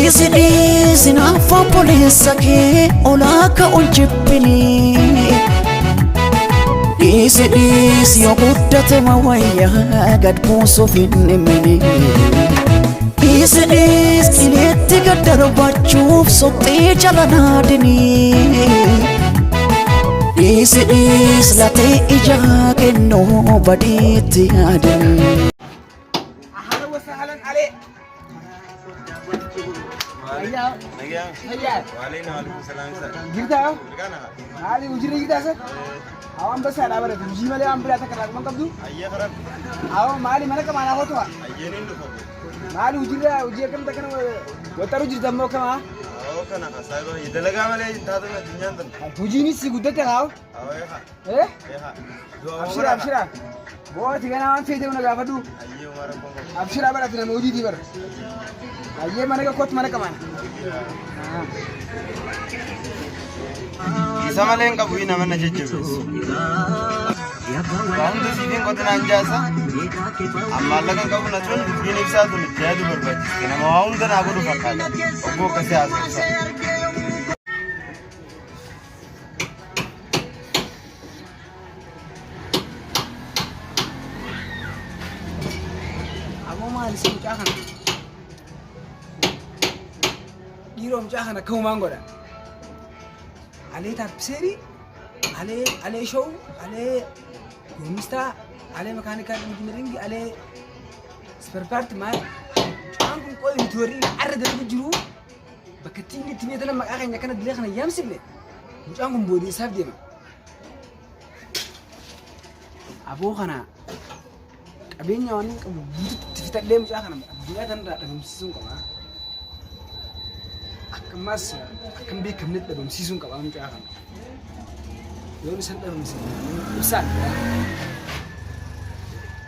Dhiisi naaf obboleessa kee olaaka ol jibbini. Dhiisi yoo guddate ma wayyaa gad buusuuf hin himini. Dhiisi qileetti gad darbachuuf soqxee jala naadini. Dhiisi latee ijaa kennuu badiitti yaadani. Girta? Ali ujire girta sir? Awam bas ada berat. Uji male am berat kan aku mangkap tu? Ayah karam. Awam mali mana ke mana ho tu? Ayah ni tu. Mali ujire kan tak kan. Wataru ujire dammo kama? Oh kan aku saya tu. Itu lega male tadu na dunia tu. Uji ni si gudat ya kau? Oh ya. Eh? Ya. Abshira. Boh tiga nama fide mana berapa tu? Ayah mara pun. Abshira berat tu nama uji di ber. Ayah mana ke kot mana ke mana? Isa malee hin qabu nama na jajjabeessu. Waan dusiitiin qotinaan jaasa amma allakan qabu na tun dubbiin ibsaa tun itti yaadu barbaachiste nama waa hunda naa godhu fakkaata oggoo akkasii haasofsa. Aboo maali si mucaa kana? Dhiiroo mucaa kana akkamumaan godha. Alee taappiseeri, alee show, alee goomista, alee makaanikal injiniringi, alee sperpaarti maal. Mucaan kun qo'i nuti warri arra dalagu jiru bakka ittiin itti meetana maqaa keenya kana dilee kana yaamsifne mucaan kun boodessaaf deema. Aboo kana qabeenya waan hin qabu guututti fitadhee mucaa kana addunyaa kanarraa dhabamsiisuun qaba. Akkamas akkam beekamnetti dhabamsiisuun qaba mucaa kana. Yoon isaan ibsaan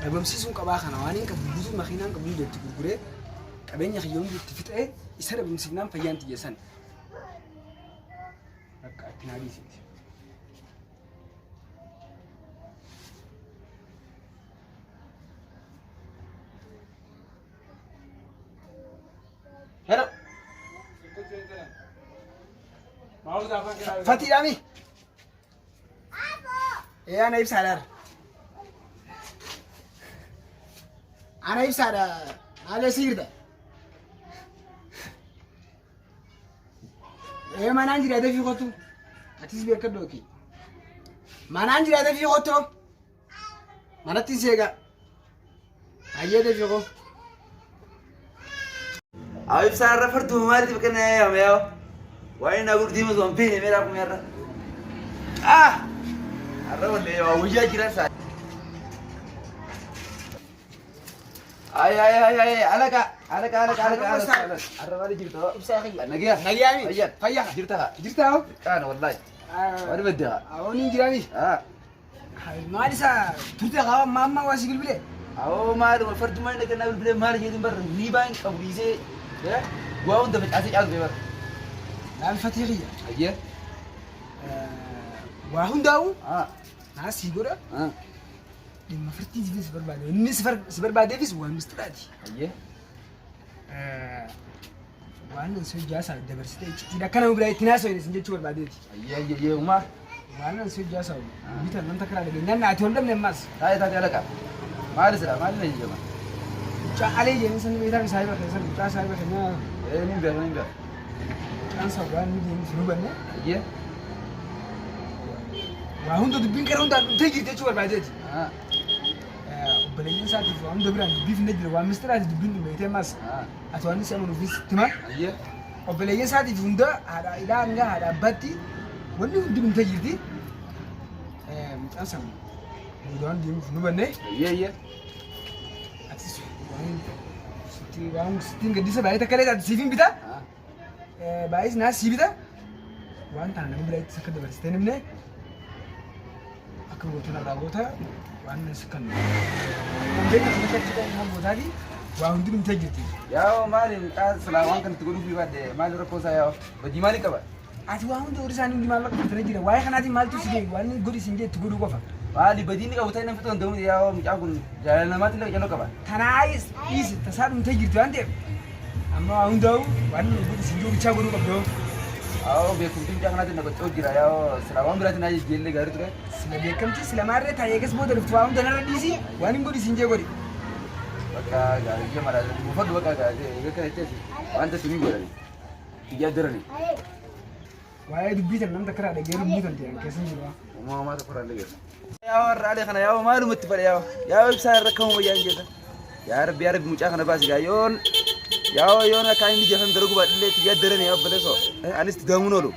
dhabamsiisuun qabaa kana waan hin qabu guutuu makiinaan qabu hundatti gurguree qabeenya kiyyoon itti fixee isa dhabamsiifnaan fayyaan xiyyeessan. Akka itti naadisiiti. Hello. Fatih Dami. Ana ibsadar. Ana ibsada. Ala sirda. Mana anjira da fi hoto. Atis be ka doki. Mana anjira da fi hoto. Mana tisega. Ayye da fi ho. Ayo ibsada rafartu mari bikana ya meo. Why not good demons on pay me up here? Ah! I don't know. We just get outside. Ay, alaka. Arrabali jirto. Nagiya. Ayat. Fayya. Jirta. Kan wallahi. Wadi bedda. Awoni jirani. Mali sa tuta gawa mama wasi bilbile. Aw mali wal fardu man daga na bilbile mali jedin bar ni bayin kabrise. Ya. Wa unda bet asik albe bar. الفتيغية أيه وهم داو ناس يقوله لما فرتي في سفر بعد النسفر سفر بعد فيس والمستراتي أيه وأنا نسوي جاسة الدبرستي إذا كانوا بداية ناس وين سنجت شو بعد أيه وما وأنا نسوي جاسة بيتر من تكرار لكن أنا أتولد من الناس هاي تاجي لك ما أدري ما أدري يا جماعة جا عليه جالس إنسان بيتر سايبر إنسان جا سايبر هنا نيم كان سبعان مين سنوبنا أيه وهم تدبين كرهون تيجي تشوف بعدين بلين ساعات فهم دبران بيف ندير وامسترات دبين بيتهم ماس أتواني سامو نفيس تمام أيه وبلين ساعات فهم ده هذا إذا عنده هذا باتي واللي هو دبين تيجي دي متأسم بدون ديم سنوبنا أيه أتسو وهم ستين قديسة بعدين تكلم عن سيفين بيتا بايز ناس سيبيتا وانت انا بلاي تسكر دبرستين منه اكو وتنا راغوتا وانا سكن بين تسكر هم بودادي وعندي من تجتي يا مالي سلام كنت تقولوا في بعد مالي ركوزا يا بدي مالي كبا ati waa hunda urisan indi malak tana jira waay xanaati maltu sige wani gori sinje tugudu ko fa wali badini ka utay nan fiton damu ya mu jakun jalana mati la jalo kaba tanais is tasab mta jirtu ante Amma hundau wannan gudu sun jo bicha gudu kabdo. Aw beekum tinja kana tinna gochoo jira yaa salaam biraati na jelle gaaru ture. Sila beekamti sila marre taayeegas booda dhuftu waan dana radhiisi waan gudu sun je godi. Bakka gaarii je mara mufaddu bakka gaarii eega kana teesi wanta suni godhani. Ija dirani. Waa'ee dubbii tan namta karaa dhagee dubbii tan ta'an keessan jira. Uumamaa tokko raalee geessa. Yaa warraalee kana yaa maalumatti fadhe yaa ibsaa irra kamu wayyaan jeeta. Yaa rabbi mucaa kana baasi gaa yoon akka inni jafan dargu baadillee ija dirani yaa baleso. Anis gamuun oolu.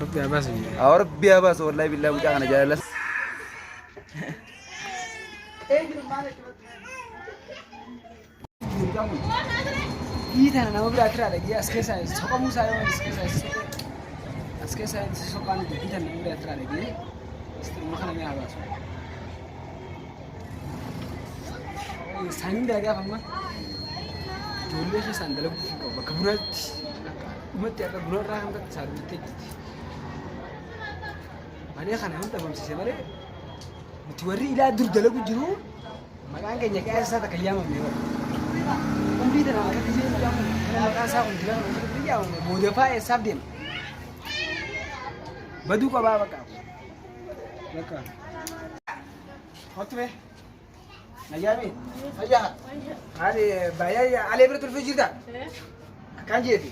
Rabbi yaa baasa wallahi billahi mucaa kana jaalallas. Ita nama berat ada dia askesa sokamu saya askesa sokan itu ita nama berat ada dia istri makan apa habis sanin dah apa mah dulu sih sandal aku keburat umat ya keburat orang tak saru tek mana kan hanta bang sih mana mutiwari ila dur dalagu jiru makan kayaknya kayak saya tak kayam memang Undi dan anak kecil yang makan sahur juga dia mau depan sabdin. Badu kau bawa kau. Makan. Hotwe. Najami. Aja. Hari bayar ya. Ale betul fujur tak? Akan jadi.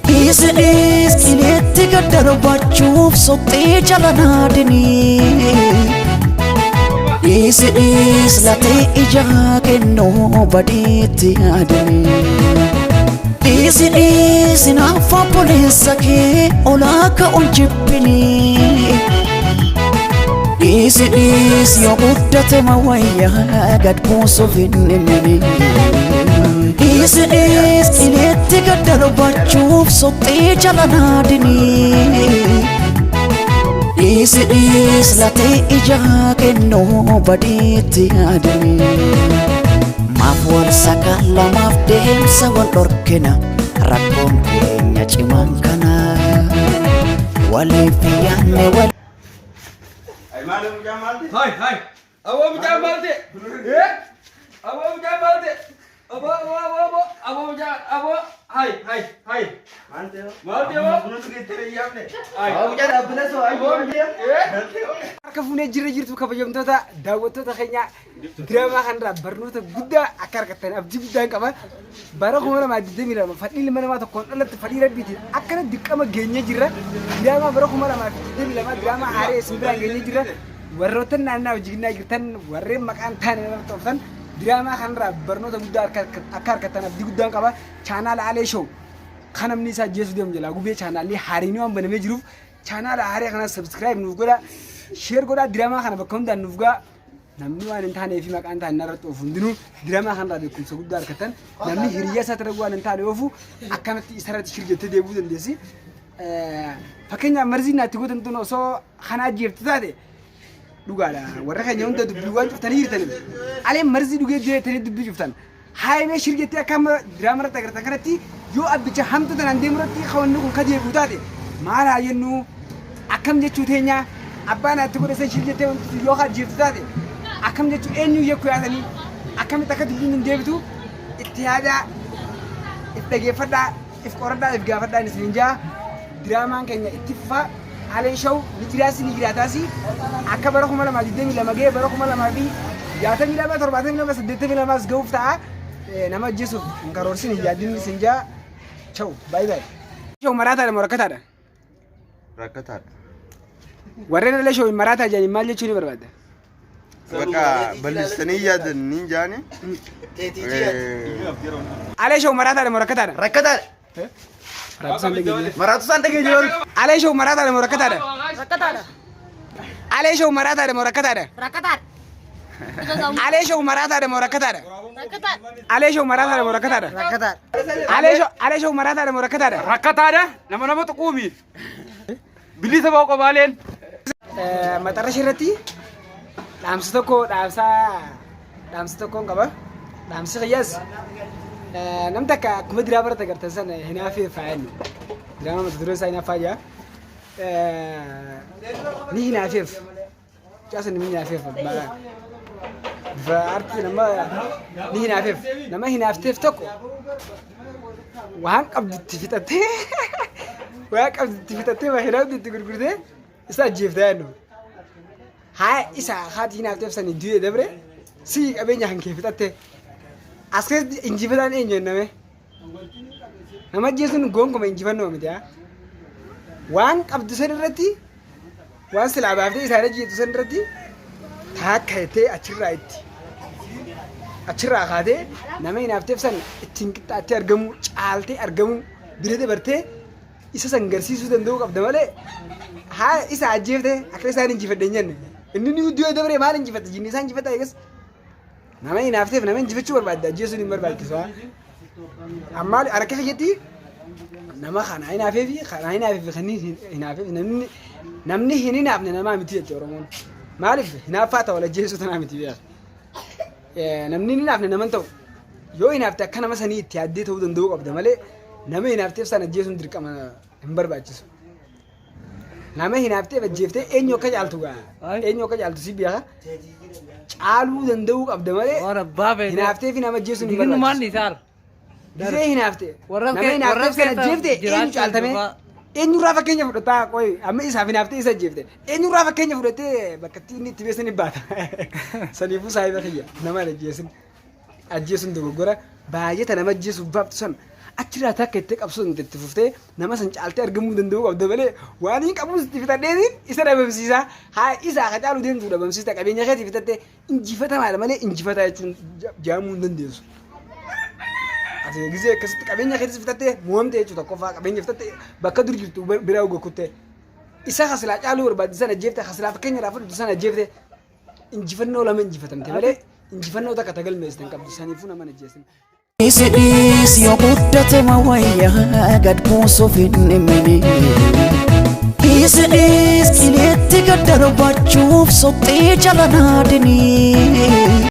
Is ini tiga darabacuf sote jalan adini. Is late ija ke nobody tiadani. Is nafa polisa ke ola ka unjipini. Is yogudat mawaya gad puso vinimini. Is ini tiga darabacuf sote jalan adini. Is late ija ke nobody tiadani. Maaf wal sakala maaf dem sawan orkena rakon kenya ciman kana wali piyanne wal. Ay malum jamalte. Hai. Awo jamalte. Awo jamalte. Abo. Hai. Malte ho. Bunu tu kita lihat ni. Awo jadi apa dah so? Awo dia. Kafune jirtu kabajamtoota daawwattoota keenya diraamaa kanarraa barnoota guddaa akka argattan abdii guddaan qaba. Bara 2022 fadhii ilma namaa tokkoon dhalatti fadhii rabbiitiin akkana dirqama geenye jirra. Diraamaa bara 2022 diraamaa haaree isin biraan geenye jirra. Warroota naannaa hojiinnaa jirtan warreen maqaan taane nama tooftan diraamaa kanarraa barnoota guddaa akka argattan abdii guddaan qaba. Chaanaal Alee Show kan namni isaa jeesuu deemu jala gubee chaanaalli haariin waan banamee jiruuf chaanaal haaree kana subscribe nuuf godha. Share godha diraamaa kana bakka hundaan nuuf ga'a. Namni waan hin taanee fi maqaan taane narratti oofu hundinuu diraamaa kanarraa beekumsa guddaa argatan. Namni hiriyaa isaa irratti waan hin taane oofu akkanatti isarratti shirjettee deebuu dandeessi. Fakkeenyaaf marzii naatti gootan tun osoo kanaa jeeftu taate dhugaadha. Warra keenya hunda dubbii waan cuftanii hirtaniif. Aleen marzii dhugee jireetanii dubbii cuftan. Haayimee shirjettee akkama diraamaa irratti agartan kanatti yoo abbicha hamtu tanaan deemurratti kawanni kun ka deebi'u taate maal haa jennu akkam jechuu teenyaa abbaan atti godhe shirjettee wanti yoo jeeftu taate akkam jechuun eenyu yekkuu yaasanii akkamitti akka dubbiin hin deebitu itti yaadaa if dhageeffadhaa if qoradhaa if gaafadhaa isin jaa diraamaan keenya itti fufa Alee Show ni jiraataasi akka bara 2022 ga'ee bara 2062 ga'uuf ta'a nama ajjeesuuf hin karoorsin hin yaadin isin jaa ciao bye bye. Show maraataadha moo rakkataadha? Rakkataadha. Warreen Alee Show maraataa jedhanii maal jechuu ni barbaadda? Bakka bal'istanii yaadan ni jaani. Alee Show maraataa moo rakkataadha? Rakkataadha. Maraatu san dhageenye jiru. Alee Show maraataa moo rakkataadha? Rakkataadha. Alee Show maraataa moo rakkataadha? Rakkataadha. Alee Show maraataa moo rakkataadha? Rakkataadha. Alee Show maraataa moo rakkataadha? Rakkataadha. Alee Show maraataa moo rakkataadha? Rakkataadha. Nama tuquumi. Bilisa bahu qabaaleen. Maxxara irratti dhaamsi tokkoon qaba. Dhaamsi qiyyaas namni takka akkuma diraamaa irratti agartan sana hin hafee faayannu. Diraamaa mata dureen isaa hin hafaa jira. Ni hin hafeef. Caasa ni hin hafeef. Arti nama ni hinaafteef tokko waan qabdutti fixattee waan qabdutti fixattee waa hinaaftutti gurgurtee isa ajjeeftaa jennu. Haa isa haati hinaafteef sanii du'ee dabre sii qabeenya kan kee fixattee as keessatti injifataan eenyu jenname nama ajjeesuun gonkumaa injifannoo miti haa waan qabdu san irratti waan silaa baaftee isaan ajjeetu san irratti taakka jettee achirraa kaatee nama hinaafteef san ittiin qixxaattee argamu caaltee argamu bira dabartee isa san garsiisuu danda'uu qabda malee haa isa ajjeeftee akka isaan injifadhe hin jenne inni ni du'ee dabree maal injifatta jinni isaan injifata eegas nama hinaafteef nama injifachuu barbaadda ajjeesuun hin barbaachisu amma harka fayyatti nama kana hinaafeef kan hinaafeef namni hin hinaafne namaa miti jechuudha Oromoon maaliif hinaaffaa ta'u wal ajjeesuu tanaa miti beeka namni hin hinaafne naman ta'u yoo hinaafte akka nama sanii itti yaaddee ta'uu danda'uu qabda malee nama hinaafteef san ajjeesuun dirqama hin barbaachisu. Nama hinaafteef ajjeeftee eenyu akka caaltu si beeka caaluu danda'uu qabda malee hinaafteef nama ajjeesuun hin barbaachisu. Gisee hinaafte nama hinaafteef san ajjeeftee eenyu caaltame eenyurraa fakkeenya fudhataa qoy amma isaaf hinaaftee isa ajjeefte eenyurraa fakkeenya fudhattee bakka inni itti beesan hin baata saniifuu saahiba kiyya nama ajjeesuun dogoggora baay'ata nama ajjeesuuf baaftu san achirraa takka itti qabsuun itti fuftee nama san caaltee argamuu danda'uu qabda malee waan hin qabuus itti fixadheetiin isa dhabamsiisaa haa isaa ka caaluu deemtuu dhabamsiista qabeenya keetii fixattee injifatamaadha malee injifataa jechuun jaamuu hin dandeessu. Ati gisee akkasitti qabeenya keetis fixattee muumte jechuudha tokkoffaa qabeenya fixattee bakka dur jirtu biraa gokuttee isa hasilaa caaluu barbaaddisan ajjeefte hasilaa fakkeenyaadhaaf fudhatu san ajjeefte injifannoo lama injifatamte malee injifannoo takka tagalmeessitan qabdu saniifuu nama ajjeesin. Isidis yoo guddate mawayyaa gad buusuuf hin himini. Isidis qileetti gad darbachuuf soxxee jala naadini.